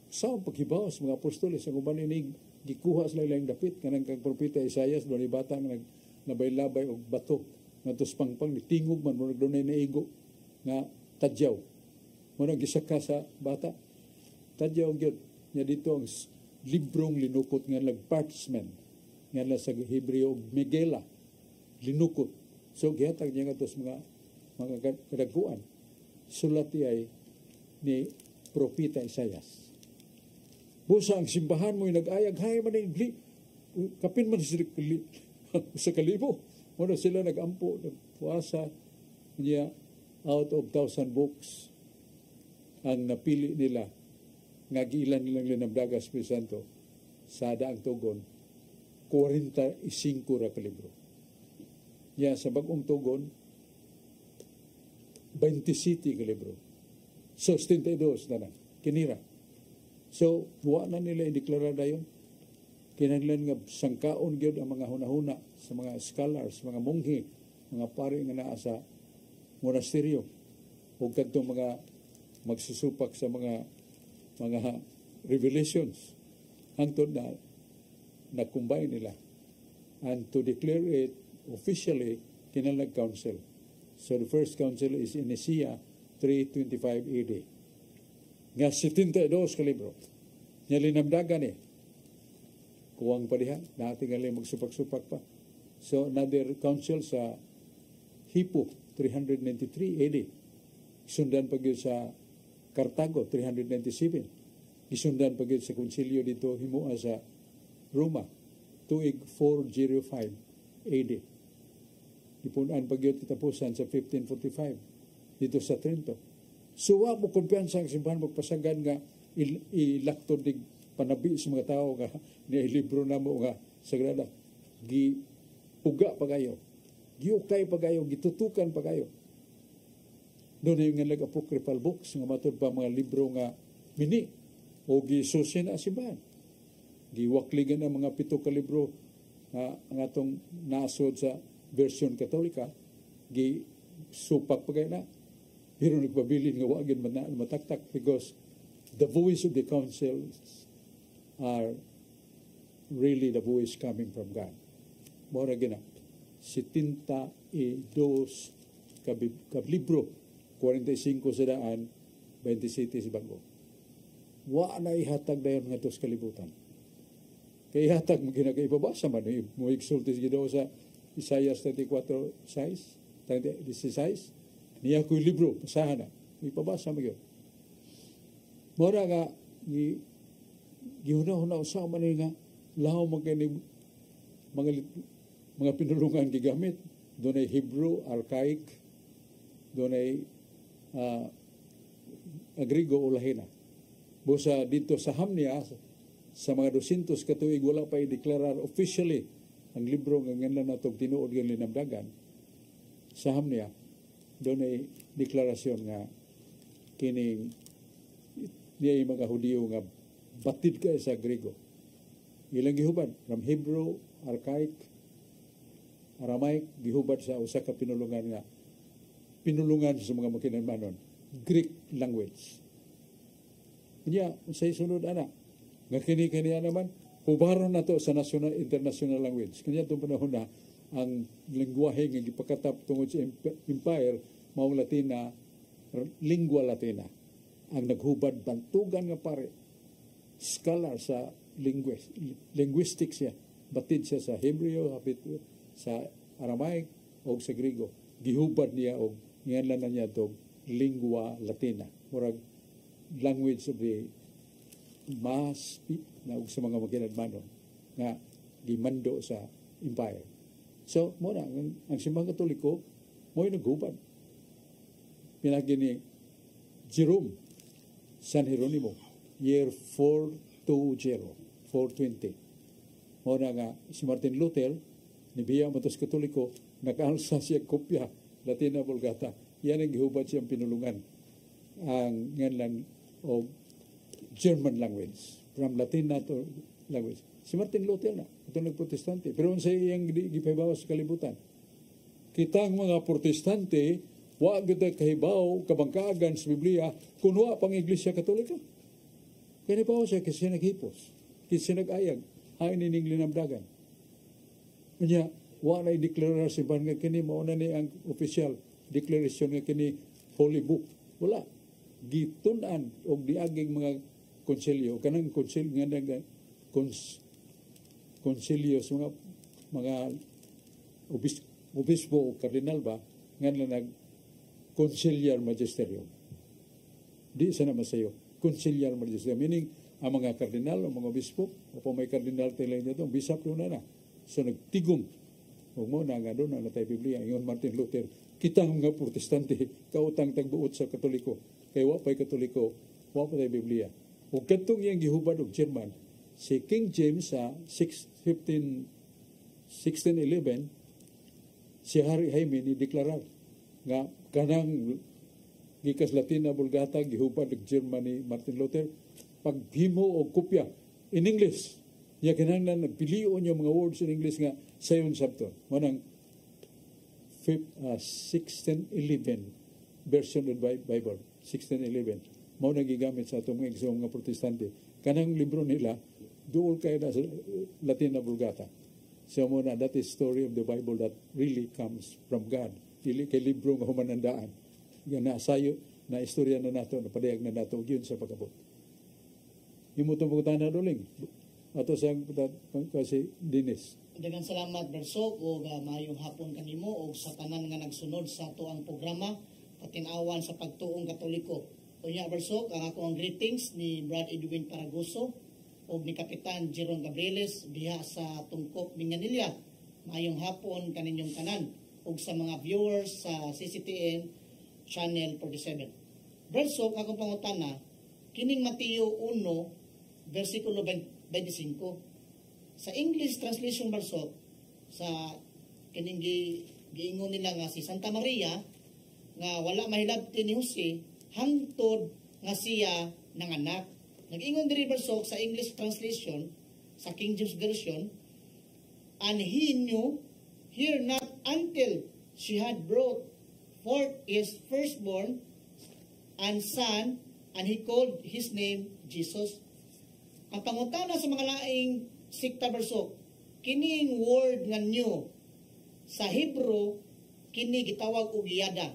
sa paghibaw sa mga apostoles ang uban ini gikuha sila ilang dapit kanang kang propeta Isaias do ni bata nga nabaylabay og bato ngadto pangpang ni tingog man murag dunay naigo nga tadyaw mo nang gisaka sa bata tadyaw gyud nya dito ang librong linukot nga lag parchment nga sa Hebreo megela linukot so gihatag niya ngadto mga kadaguan sulat ay ni propeta Isaias. Busa ang simbahan mo yung nag-ayag, hay man yung kapin man sa kalibo. Muna sila nag-ampo, nagpuasa niya out of 1,000 books ang napili nila nga giilan nilang linamdagas Espiritu Santo sa daang tugon 45 ra ka libro. Ya sa bagong tugon 27 ka libro. So 72 na kinira. So, buwa na nila i-deklara na yun. Kinahanglan nga sangkaon gyud ang mga hunahuna sa mga scholars, mga monghe, mga pari nga naa sa monasteryo o kadtong mga magsusupak sa mga revelations hangtod na combine nila and to declare it officially kinahanglan council. So the first council is in Nicaea 325 AD. Nga 72 ka libro. Nga linamdagan kuwang pa diha. Natingali magsupak-supak pa. So another council sa Hippo 393 AD. Isundan pa gyud sa Cartago 397. Isundan pa gyud sa konsilyo dito himua sa Roma tuig 405 AD. Ipunan pa gyud tapusan sa 1545 dito sa Trento. So, wa mo kumpiyansa ang simbahan magpasagan nga ilaktod dig panabi sa mga tao nga libro na mo nga sagrada. Gipuga pa kayo. Giukay pa kayo. Gitutukan pa kayo. Doon yung nga apocryphal books nga matod pa mga libro nga mini o gisusin na simbahan. Giwakligan ang mga 7 ka libro ang atong nasod sa version Katolika. Gisupak pa kayo na. Pero nagpabilin nga wagin mataktak because the voice of the council are really the voice coming from God. Mora gina, 72 kablibro, 45 sa daan, 27 sa bago. Wa na ihatag dayon nga tos kalibutan. Kaya ihatag mo ginagaibabasa man, mo igsulti sa Ginoo sa Isaiah 34:16, niya ko'y libro, pasahan na. Ipabasa mo yun. Mora nga, gihuna-huna sa man nga, lahaw magkani mga pinulungan gigamit. Doon ay Hebrew, Archaic, doon ay Griego o Lahina. Busa dito sa Hamnia, sa mga 200 katuig, wala pa i-deklarar officially ang libro nga ngayon na itong tinuod yung linamdagan sa Hamnia. Doon ay deklarasyon nga kining niya mga Hudiyo nga batid ka sa Griego. ilang gihubad from Hebrew, Archaic, Aramaic, gihubad sa usa ka pinulungan sa mga makinamanon, Greek language. Kanya, sa sunod ana, nga kini naman, hubaron na to sa national, international language. Kanya itong panahon na, ang lingwahe nga gipakatap tungod sa empire, mao Latina, lingua Latina. Ang naghubad bantugan nga pare, scholar sa linguistics siya. Batid siya sa Hebreo, sa Aramaic, o sa Griego. Gihubad niya o ngiyanlan na niya itong lingua Latina. Murag language of the mass na sa mga makinadmanon nga gimando sa empire. So, muna, ang simbang Katoliko, mo'y naghubad. Pinagi ni Jerome San Jeronimo, year 420. Muna nga, si Martin Luther, nibiya mo sa Katoliko, nag-alsa siya kopya, Latina Vulgata. Yan ang gihubad siyang pinulungan. Ang ngayon o German language, from Latina to language. Si Martin Luther na, ito nagprotestante. Pero sa iyang gipahibawa sa kalibutan. Kita ang mga protestante, wa kita kahibaw, kabangkagan sa Biblia, kung wa pang Iglesia Katolika. Kaya pa siya kasi naghipos, kasi nag-ayag, hain nining linamdagan. Kanya, wa na i-declare si Ban nga kini, mauna ni ang official declaration nga kini Holy Book. Wala. Gitunan o diaging mga konselyo, kanang konselyo nga nag konselyo sa mga obispo o kardinal ba, nga na nag-conciliar magisterium. Di sa naman sa'yo, conciliar magisterium. Meaning, ang mga kardinal, ang mga obispo, o pa may kardinal tayo nito, bisap yun na. So, nagtigong. Huwag mo na nga doon, ang natay Biblia, yung Martin Luther, kitang mga protestante, kautang tagbuot sa Katoliko. Kaya wapay Katoliko, wapay Biblia. O katong yung gihubad og German, si King James sa 1611, si Hari Jaime ni deklarar nga kanang gikas Latina Vulgata gihubad og German ni Martin Luther paghimo og kopya in English. Ya kinahanglan nagpilion yung mga words in English nga sayon sabton. Manang 1611 version of Bible, 1611. Mao nang gigamit sa atong mga protestante. Kanang libro nila duol kay na sa Latina Vulgata. So muna, that is story of the Bible that really comes from God. Dili kay libro nga humanandaan. Nga nasayo, na istorya na nato, napadayag na nato, yun sa pagkabot. Yung mo itong pagkutana na doling. Ato sa kasi Dinis. Daghang salamat, Bersok, o mayong hapon kanimo, o sa tanan nga nagsunod sa ato ang programa, patinawan sa pagtuong Katoliko. Unya, Bersok, ang ako ang greetings ni Brad Edwin Paragoso, o ni Kapitan Jeron Gabrieles diha sa Tungkop Minganilla. Mayong hapon kaninyong tanan ug sa mga viewers sa CCTN Channel 47. Bersok, akong pangutana, kining Mateo 1, versikulo 25. Sa English translation, Bersok, sa kining giingon nila nga si Santa Maria, nga wala mahilabti ni Jose, hangtod nga siya nanganak. Nag-ingon diri Bersok sa English translation sa King James Version, and he knew her not until she had brought forth his firstborn and son, and he called his name Jesus. Ang pangutana sa mga laing sikta Bersok, kining word nga new sa Hebrew kini gitawag og yada.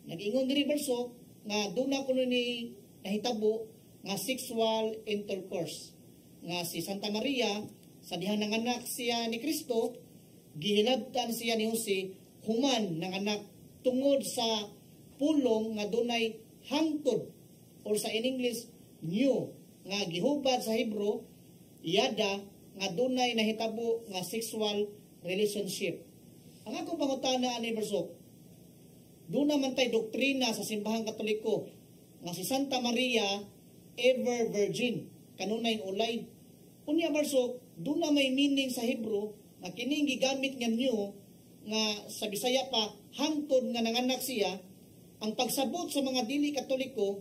Nag-ingon diri Bersok nga duna kuno ni nahitabo nga sexual intercourse nga si Santa Maria sa dihang nanganak siya ni Kristo, gihilabtan siya ni Jose human nanganak tungod sa pulong nga dunay hangtod, or sa in English new nga gihubad sa Hebrew yada nga dunay nahitabo nga sexual relationship. Ang akong pangutana ani Bersok, doon naman tay doktrina sa simbahang Katoliko nga si Santa Maria ever virgin, kanunay ulay. Unya Bersok, doon na may meaning sa Hebrew nga kining gigamit nga new nga sa Bisaya pa hangtod nga nanganak siya. Ang pagsabot sa mga dili Katoliko,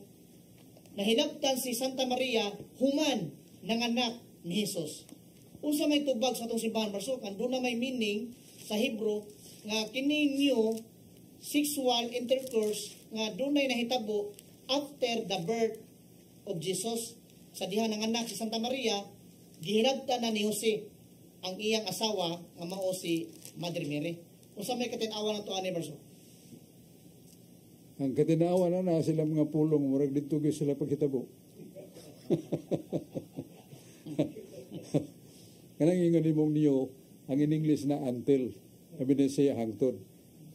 nahilabtan si Santa Maria human nanganak ni Jesus. Unsa may tubag sa atong simbahan Barsok, doon na may meaning sa Hebrew nga kini new sexual intercourse nga dunay nahitabo after the birth of Jesus. Sa diha ng anak si Santa Maria, gihirabta na ni Jose ang iyang asawa nga mao si Mother Mary. Unsa may katinawa nato ani Barsok? Ang katinawa na sila mga pulong, murag dito gyud sila paghitabo. Kanang ingon nimong niyo, ang in English na until, sabi na siya hangtod.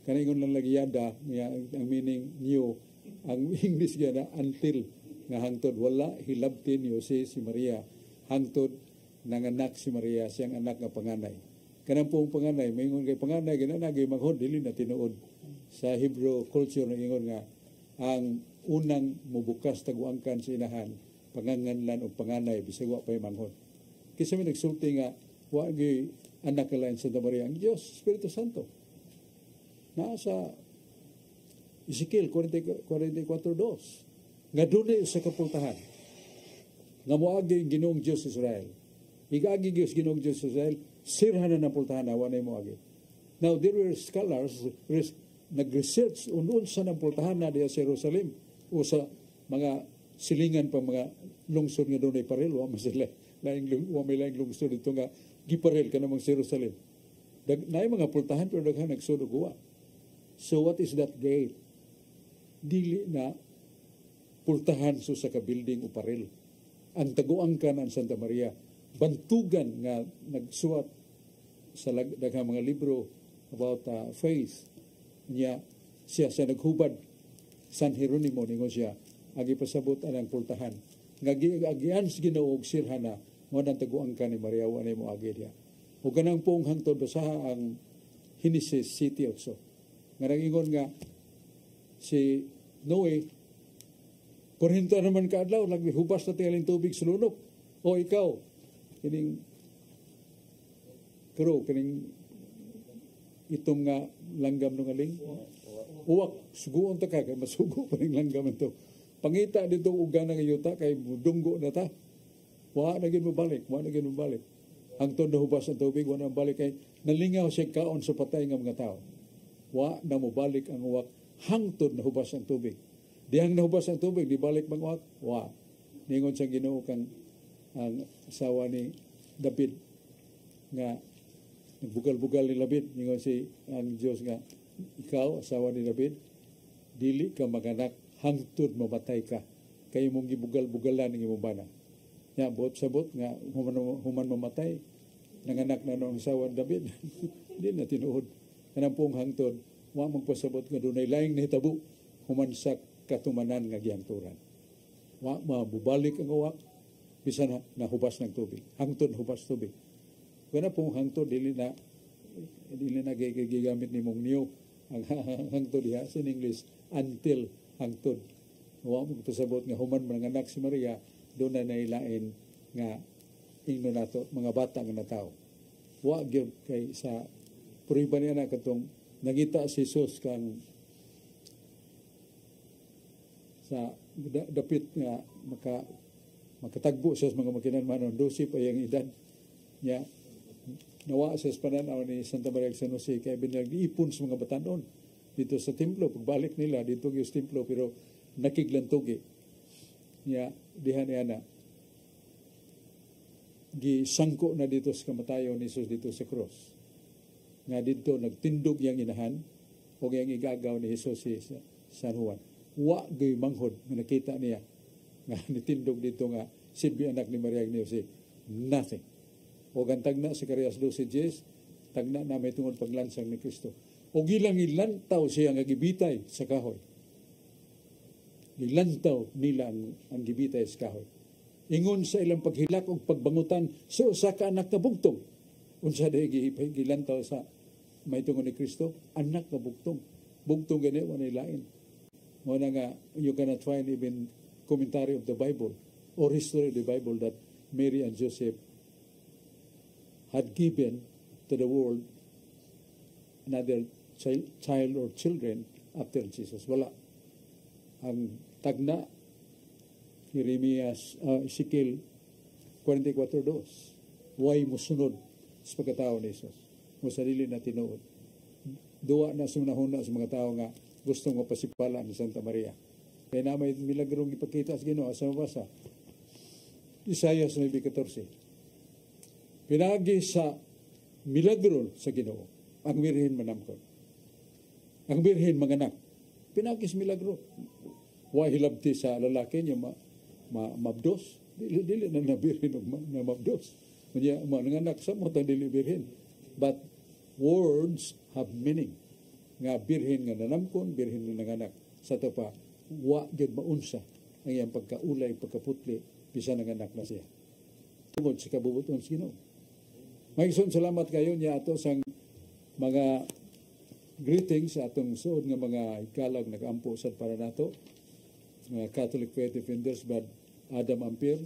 Kanang ingon lang lagi yada, ang meaning niyo, ang English niya na until nga hangtod. Wala hilabti ni Jose si Maria, hangtod nanganak si Maria, siyang anak nga panganay. Kanang pong panganay, may ingon kay panganay, ginanagay maghod, dili na tinuod. Sa Hebrew culture, na ingon nga, ang unang mubukas taguangkan sa inahan, panganganlan o panganay, bisag wa pa'y manghod. Kasi may nagsulti nga, wagi anak ka lang Santa Maria, ang Diyos, Espiritu Santo. Nasa Ezekiel 44:2. Nga doon sa kapultahan. Nga moagi Ginoong Diyos Israel. Igagi Diyos Ginoong Diyos Israel, sirhan na ng pultahan, awa na moagi. Now, there were scholars nag-research unsa ng pultahan na diya sa Jerusalem o sa mga silingan pa mga lungsod nga doon ay parel, wa masila. May laing lungsod dito nga giparel ka namang Jerusalem. Naay mga pultahan pero daghan nagsunog wa. So what is that gate? Dili na pultahan so sa ka-building o parel. Ang taguangkan ang Santa Maria, bantugan nga nagsuwat sa daghang mga libro about faith niya, siya naghubad San Jeronimo ningon siya agi pasabot anang pultahan nga agian Ginoo og sirhana mo nang taguangkan ni Maria wa mo agi diha. O ganang pong hangtod basaha ang Genesis 7:8 nga ingon nga si Noe 40 naman ka adlaw naghubas na tingaling tubig sa lunok. O ikaw kining itom nga langgam nung aling uwak suguon ta ka kay masugo pa ning langgam ito. Pangita dito uga nga yuta kay mudunggo na ta. Wa na gid mo balik. Hangtod na hubas ang tubig wa na balik kay nalingaw siya kaon sa patay nga mga tao. Wa na mo balik ang uwak hangtod na hubas ang tubig. Dihang nahubas ang tubig di balik mang uwak. Wa ningon sa Ginoo kang ang asawa ni David nga nagbugal-bugal ni David, ningon si ang Diyos nga, ikaw, asawa ni David, dili ka maganak, hangtod mamatay ka, kayo mong gibugal-bugalan ng imong bana. Ya, buot sabot nga, human mamatay, nanganak na noong asawa ni David, hindi na tinuod. Kanang pong hangtod, wa magpasabot nga dunay laing nahitabo, human sa katumanan nga gihangturan. Wa mabubalik ang uwak, bisa na nahubas ng tubig, hangtod hubas tubig. Kaya pong hangtod, dili na gigamit ni mong niyo ang hangtod diha sa English, until hangtod. Wa mo pasabot nga human mga anak si Maria, doon na nailain nga ingno nato mga bata nga natao. Wa gyud kay sa puriba niya na katong nangita si Jesus kang sa dapit nga makatagbo sa mga makinanmanon, 12 pa yung edad niya. Nawa sa pananaw ni Santa Maria San Jose kaya binag-iipon sa mga batanon dito sa templo. Pagbalik nila dito yung templo pero nakiglantugi niya diha niya na gisangko na dito sa kamatayon ni Jesus dito sa cross. Nga dito nagtindog yang inahan o yang igagaw ni Jesus sa San Juan. Wa gay manghod nga nakita niya nga nitindog dito nga silbi anak ni Maria ni Jose. Nothing. O gantag na si Karias 12:10, tagna na may tungod paglansang ni Kristo. O gilang ilantaw siya nga gibitay sa kahoy. Ilantaw nila ang gibitay sa kahoy. Ingon sa ilang paghilak o pagbangutan sa usa ka anak na bugtong. Unsa day gilantaw sa may tungod ni Kristo, anak na bugtong. Bugtong gani wala lain. Mo na nga you cannot find even commentary of the Bible or history of the Bible that Mary and Joseph had given to the world another child or children after Jesus. Wala. Ang tagna, Jeremias, Ezekiel 44:2. way musunod sa pagkatao ni Jesus. Mo sa dili na tinuod. Duwa na sunahuna sa mga tao nga gustong mapasipala ni Santa Maria. Kaya na may milagrong ipakita sa Ginoo sa mabasa. Isaiah 9:14. Pinagi sa milagro sa Ginoo ang birhen manamkon. Ang birhen manganak. Pinagi sa milagro. Wa hilabti sa lalaki niya mabdos. Dili na nabirhen na mabdos. Kanya manganak sa mo dili birhen. But words have meaning. Nga birhen nga nanamkon, birhen nga nanganak. Sa to pa, wa gyud maunsa ang iyang pagkaulay, pagkaputli, bisan nanganak na siya. Tungod sa kabubuton sa Ginoo. Maigsoon salamat kayo niya ato sang mga greetings sa atong suod nga mga ikalag nag-ampo sad para nato. Mga Catholic Faith Defenders, Brad Adam Ampir,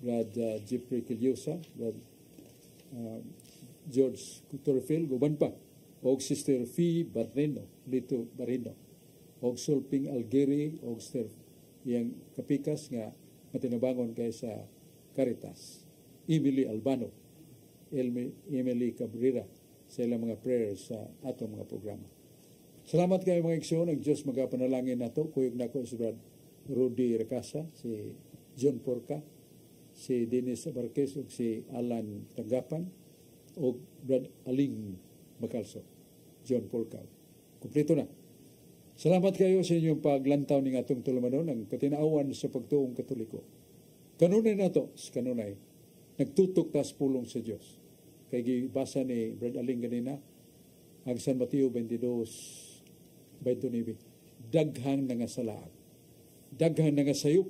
Brad Jeffrey Kilyosa, Brad George Torfil, guban pa, og Sister Fee Barreno, Lito Barreno, og Sulping Algeri, og Sister yang kapikas nga matinabangon kay sa Caritas, Emily Albano, Emily Cabrera, sa ilang mga prayers sa atong mga programa. Salamat kayo mga iksyon, ang Diyos magapanalangin nato, kuyog na ko si Brad Rudy Recasa, si John Porca, si Dennis Abarquez, ug si Alan Tanggapan, o Brad Aling Bacalso, John Porca. Kompleto na. Salamat kayo sa inyong paglantaw ng atong tulumanon, ang katinaawan sa pagtuong Katoliko. Kanunay na to, kanunay, nagtutok tas pulong sa Diyos. Kay gibasa ni Brad Aling ganina, ang San Mateo 22:29, daghang nga salaat, daghang nga sayop,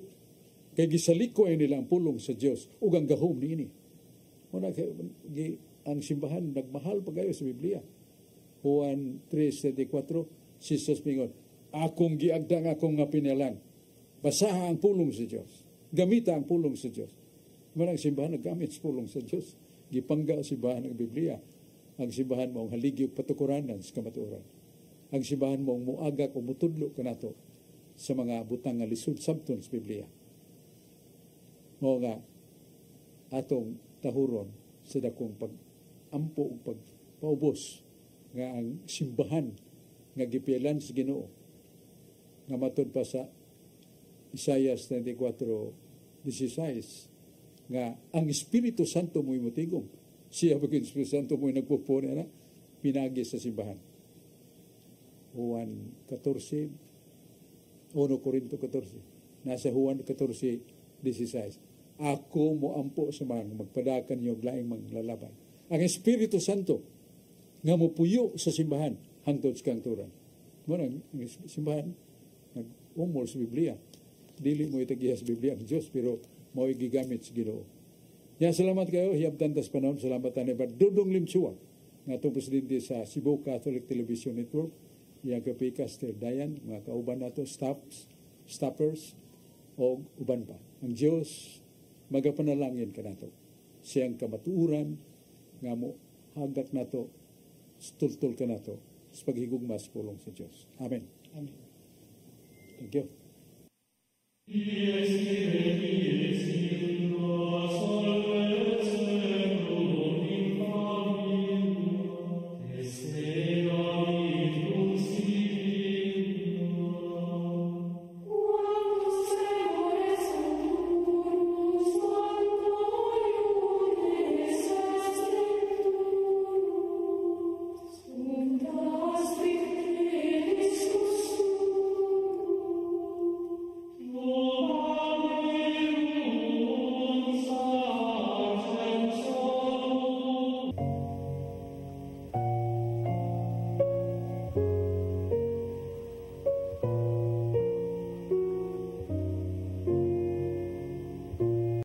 kay gisaliko ay nila ang pulong sa Diyos ug ang gahom niini. Muna ang simbahan nagmahal pagayo sa Biblia. Juan 3:34, si Jesus mingon, akong giagdang akong nga pinalang, basaha ang pulong sa Diyos, gamita ang pulong sa Diyos. Muna ang simbahan naggamit sa pulong sa Diyos. Gipangga ang simbahan ng Biblia. Ang simbahan mo ang haligi patukuranan sa kamatuoran. Ang simbahan mo ang muagak o mutudlo kanato sa mga butang nga lisod sabton sa Biblia. Mo nga atong tahuron sa dakong pag-ampo o pagpaubos nga ang simbahan nga gipilan sa Ginoo nga matod pa sa Isaiah 34:16 nga ang Espiritu Santo mo'y mutigom. Siya bagay Espiritu Santo mo'y nagpupuna na pinagi sa simbahan. Juan 14, 1 Corinto 14. Nasa Juan 14:16. Ako mo ampo sa mga magpadakan niyo laing manglalaban. Ang Espiritu Santo nga mopuyo sa simbahan hangtod sa kanturan. Muna ang simbahan nag-umol sa Biblia. Dili mo itagiya sa Biblia ang Diyos, pero mao gigamit sa Ginoo. Ya, salamat kayo, hiyabtan tas panahon, salamat tani Brad Dudong Limchua, nga itong presidente sa Cebu Catholic Television Network, yang kapikas Pastor Dayan, mga kauban nato, staffers, o uban pa. Ang Diyos, magapanalangin ka nato. Siyang kamatuuran, nga mo hagak nato, stultul ka nato, sa paghigugma sa pulong sa Diyos. Amen. Amen. Thank you. Yes,